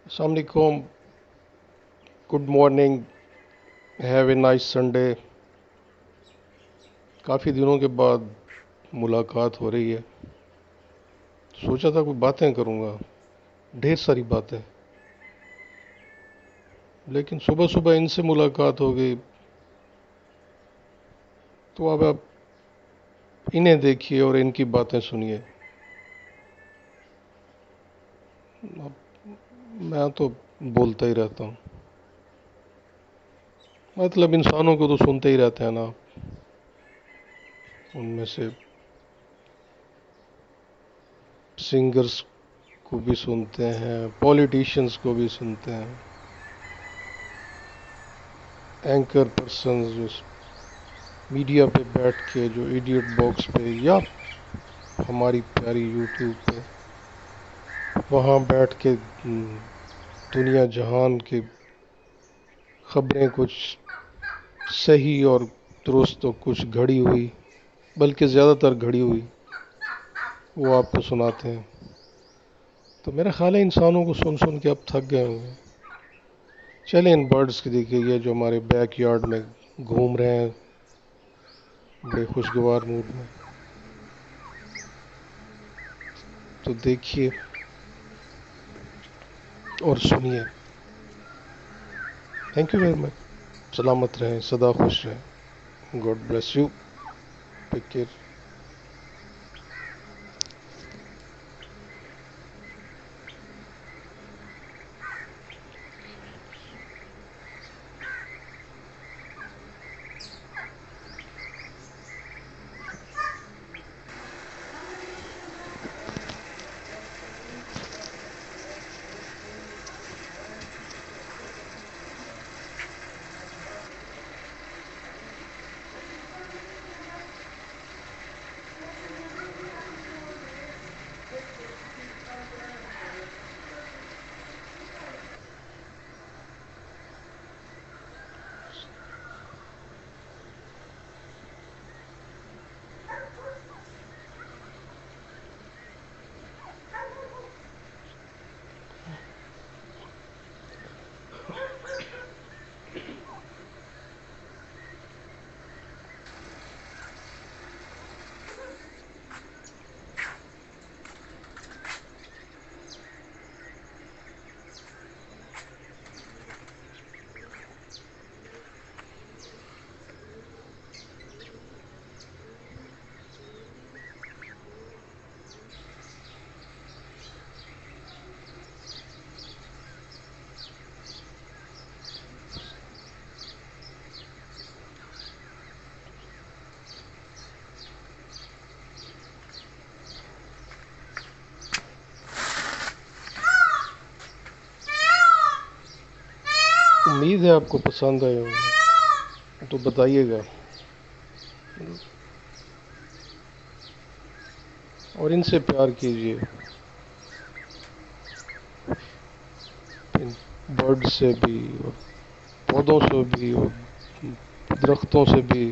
السلام علیکم. Good morning. Have a nice Sunday. کافی دنوں کے بعد ملاقات ہو رہی ہے. سوچا تھا کوئی باتیں کروں گا، ڈھیر ساری باتیں، لیکن صبح صبح ان سے ملاقات ہو گئی تو اب آپ انہیں دیکھیے اور ان کی باتیں سنیے. میں تو بولتا ہی رہتا ہوں، مطلب انسانوں کو تو سنتے ہی رہتے ہیں نا. ان میں سے سنگرز کو بھی سنتے ہیں، پولیٹیشینز کو بھی سنتے ہیں، اینکر پرسنز جو میڈیا پہ بیٹھ کے، جو ایڈیٹ باکس پہ یا ہماری پیاری یوٹیوب پہ وہاں بیٹھ کے دنیا جہان کی خبریں کچھ صحیح اور درست و کچھ گھڑی ہوئی، بلکہ زیادہ تر گھڑی ہوئی، وہ آپ کو سناتے ہیں. تو میرا خیال ہے انسانوں کو سن سن کے اب تھک گئے ہوں گے. چلیں ان برڈز کی دیکھیے، یہ جو ہمارے بیک یارڈ میں گھوم رہے ہیں بڑے خوشگوار موڈ میں، تو دیکھیے اور سنیے. Thank you very much. سلامت رہیں، سدا خوش رہیں. God bless you. Take care. امید ہے آپ کو پسند آئے ہوں گے، تو بتائیے گا اور ان سے پیار کیجیے. ان برڈ سے بھی اور پودوں سے بھی اور درختوں سے بھی.